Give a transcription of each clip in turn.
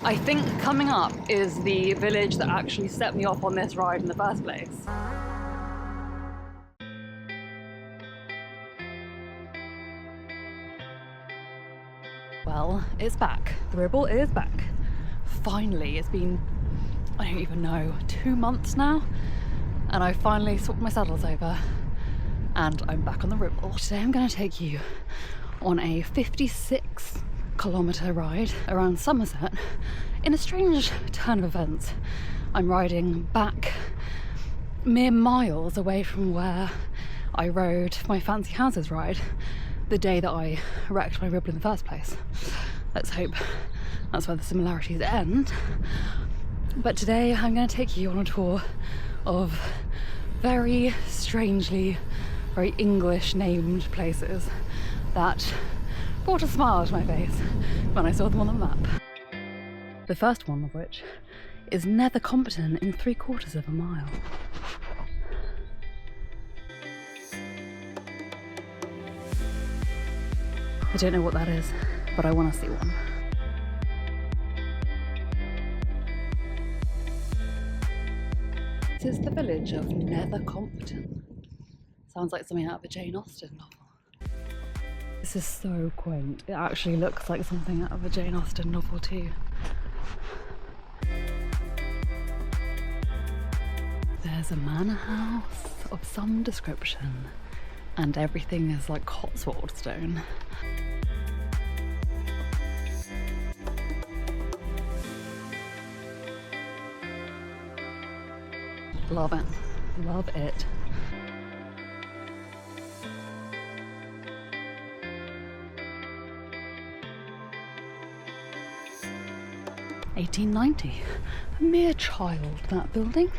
I think coming up is the village that actually set me off on this ride in the first place. Well, it's back. The Ribble is back. Finally, it's been, I don't even know, 2 months now, and I finally swapped my saddles over and I'm back on the Ribble. Today I'm going to take you on a 56-kilometre ride around Somerset in a strange turn of events. I'm riding back mere miles away from where I rode my fancy houses ride the day that I wrecked my Ribble in the first place. Let's hope that's where the similarities end. But today I'm going to take you on a tour of very strangely, very English named places that brought a smile to my face when I saw them on the map. The first one of which is Nether Compton in 3/4 of a mile. I don't know what that is, but I want to see one. This is the village of Nether Compton. Sounds like something out of a Jane Austen novel. This is so quaint. It actually looks like something out of a Jane Austen novel too. There's a manor house of some description, and everything is like Cotswold stone. Love it. Love it. (1890). A mere child, that building.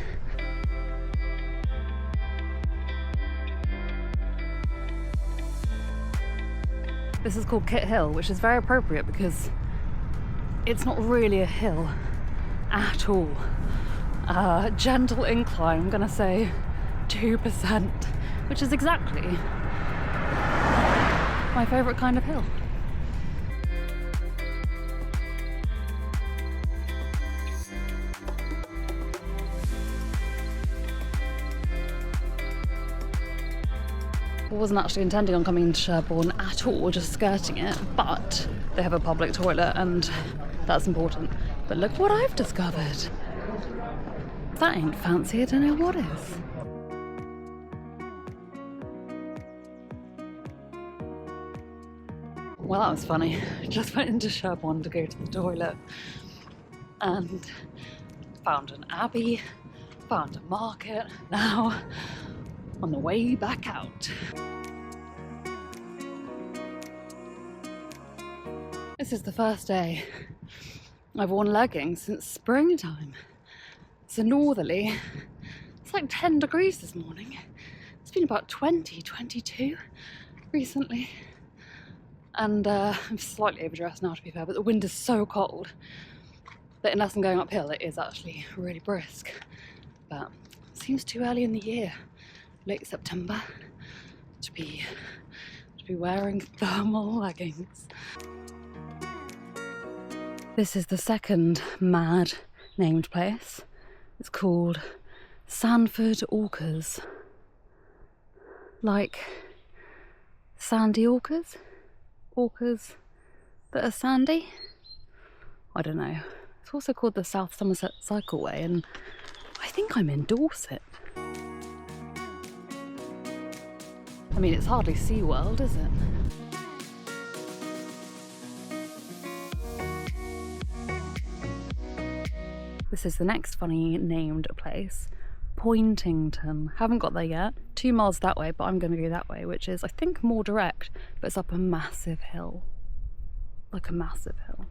This is called Kit Hill, which is very appropriate because it's not really a hill at all. Gentle incline, I'm gonna say 2%, which is exactly my favourite kind of hill. I wasn't actually intending on coming into Sherborne at all, just skirting it, but they have a public toilet and that's important. But look what I've discovered. That ain't fancy, I don't know what is. Well, that was funny. Just went into Sherborne to go to the toilet and found an abbey, found a market. Now on the way back out. This is the first day I've worn leggings since springtime. It's a northerly. It's like 10 degrees this morning. It's been about 20, 22 recently. And I'm slightly overdressed now, to be fair, but the wind is so cold that unless I'm going uphill, it is actually really brisk. But it seems too early in the year, late September, to be wearing thermal leggings. This is the second mad named place. It's called Sandford Orcas. Like sandy orcas? Orcas that are sandy? I don't know. It's also called the South Somerset Cycleway, and I think I'm in Dorset. I mean, it's hardly SeaWorld, is it? This is the next funny named place, Pointington. Haven't got there yet. 2 miles that way, but I'm going to go that way, which is, I think, more direct, but it's up a massive hill. Like a massive hill.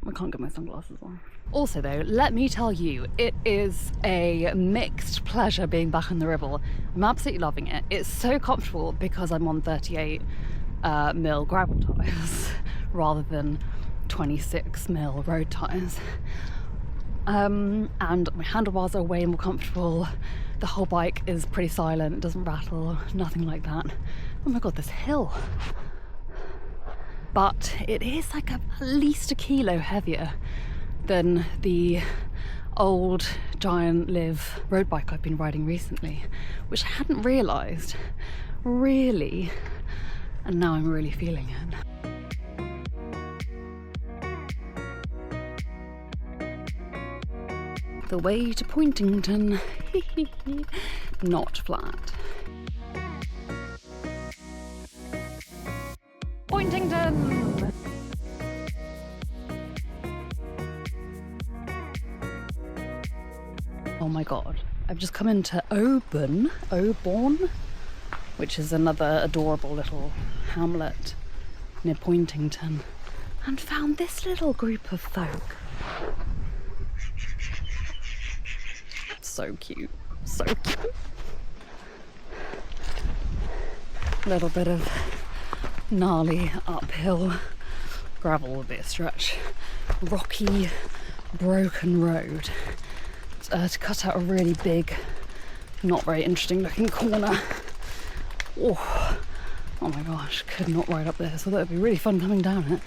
I can't get my sunglasses on. Also though, let me tell you, it is a mixed pleasure being back on the Ribble. I'm absolutely loving it. It's so comfortable because I'm on 38 mil gravel tyres rather than 26 mil road tyres. And my handlebars are way more comfortable. The whole bike is pretty silent, it doesn't rattle, nothing like that. Oh my god, this hill. but it is like at least a kilo heavier than the old giant live road bike I've been riding recently, which I hadn't realised, really, and now I'm really feeling it. The way to Pointington, not flat. Pointington! Oh my god, I've just come into Oban, which is another adorable little hamlet near Pointington, and found this little group of folk. So cute, so cute. A little bit of gnarly uphill, gravel would be a stretch, rocky, broken road to cut out a really big, not very interesting looking corner. Oh my gosh, could not ride up this, although it'd be really fun coming down it.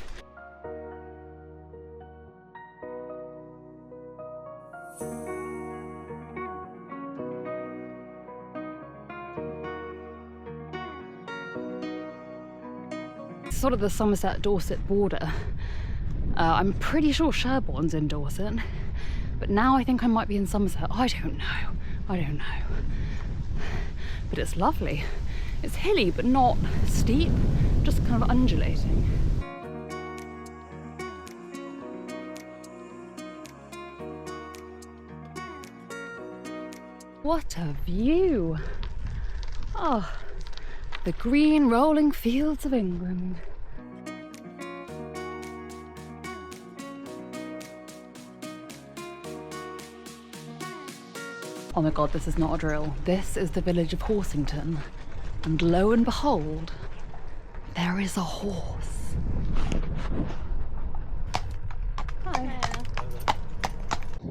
Sort of the Somerset-Dorset border. I'm pretty sure Sherborne's in Dorset, but now I think I might be in Somerset. I don't know. But it's lovely. It's hilly, but not steep, just kind of undulating. What a view! Oh, the green rolling fields of England. Oh my god, this is not a drill. This is the village of Horsington. And lo and behold, there is a horse. Hi.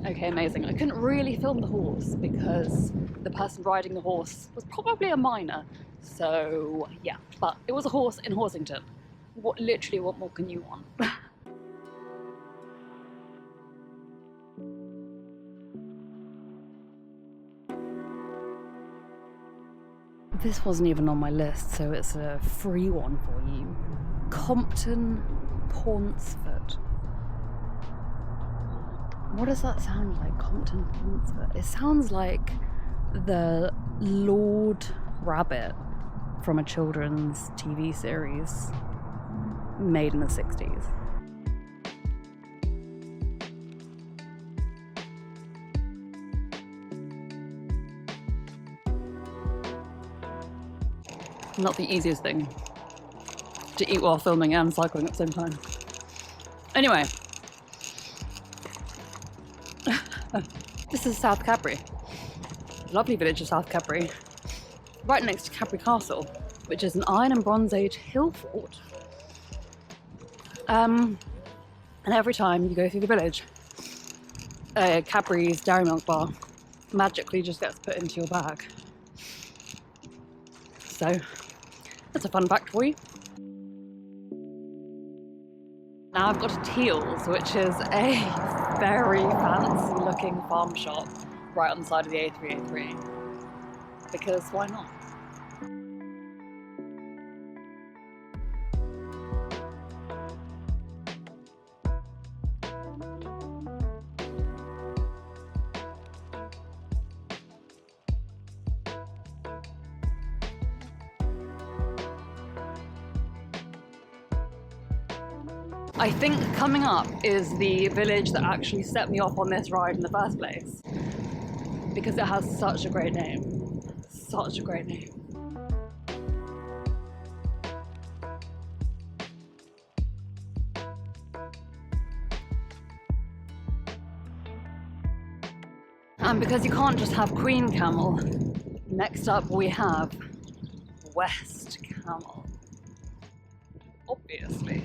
Okay, amazing. I couldn't really film the horse because the person riding the horse was probably a minor. So yeah, but it was a horse in Horsington. Literally, what more can you want? This wasn't even on my list, so it's a free one for you. Compton, Paunceford. What does that sound like, Compton, Paunceford? It sounds like the Lord Rabbit from a children's TV series made in the 60s. Not the easiest thing to eat while filming and cycling at the same time. Anyway, this is South Cadbury. Lovely village of South Cadbury, right next to Cadbury Castle, which is an Iron and Bronze Age hill fort. And every time you go through the village, Cadbury's Dairy Milk bar magically just gets put into your bag. So that's a fun fact for you. Now I've got a Teal's, which is a very fancy looking farm shop right on the side of the A383, because why not? I think coming up is the village that actually set me off on this ride in the first place, because it has such a great name. Such a great name. And because you can't just have Queen Camel, next up we have West Camel. Obviously.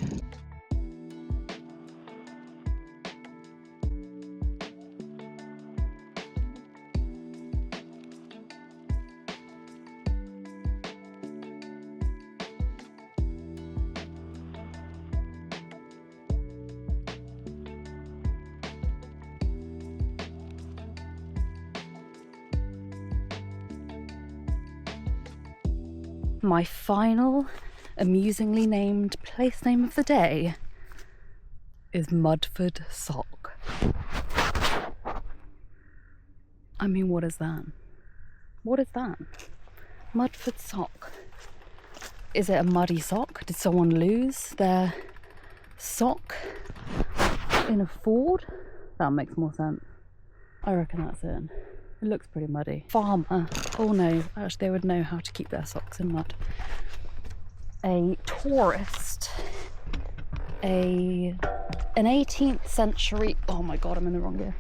My final amusingly named place name of the day is Mudford Sock. I mean, what is that? What is that? Mudford Sock. Is it a muddy sock? Did someone lose their sock in a ford? That makes more sense. I reckon that's it. It looks pretty muddy. Farmer. Oh no, actually they would know how to keep their socks in mud. A tourist. An 18th century... Oh my god, I'm in the wrong gear.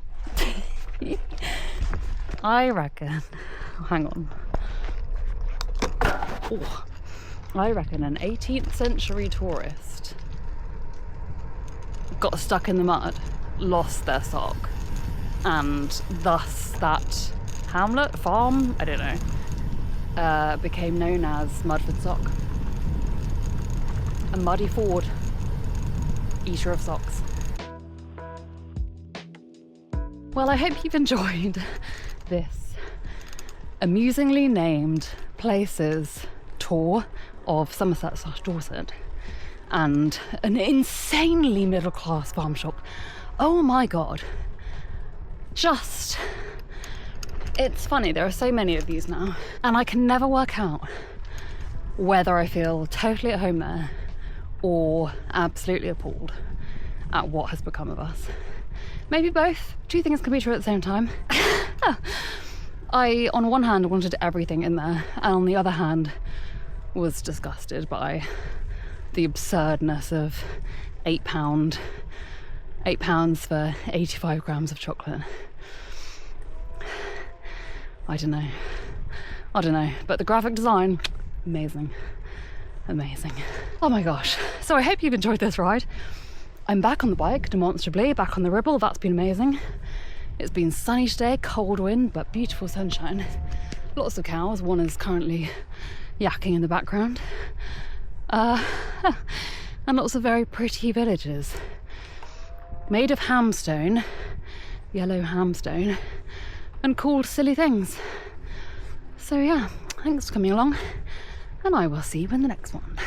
I reckon... Hang on. Oh. I reckon an 18th century tourist got stuck in the mud, lost their sock, and thus that hamlet, farm, I don't know, became known as Mudford Sock. A muddy ford, eater of socks. Well, I hope you've enjoyed this amusingly named places tour of Somerset/Dorset and an insanely middle-class farm shop. Oh my god. It's funny, there are so many of these now, and I can never work out whether I feel totally at home there or absolutely appalled at what has become of us. Maybe both. Two things can be true at the same time. I, on one hand, wanted everything in there, and on the other hand, was disgusted by the absurdness of £8 for 85 grams of chocolate. I don't know, but the graphic design, amazing. Oh my gosh. So I hope you've enjoyed this ride. I'm back on the bike, demonstrably, back on the Ribble. That's been amazing. It's been sunny today, cold wind, but beautiful sunshine. Lots of cows. One is currently yakking in the background. And lots of very pretty villages. Made of hamstone, yellow hamstone, and called silly things. So yeah, thanks for coming along, and I will see you in the next one.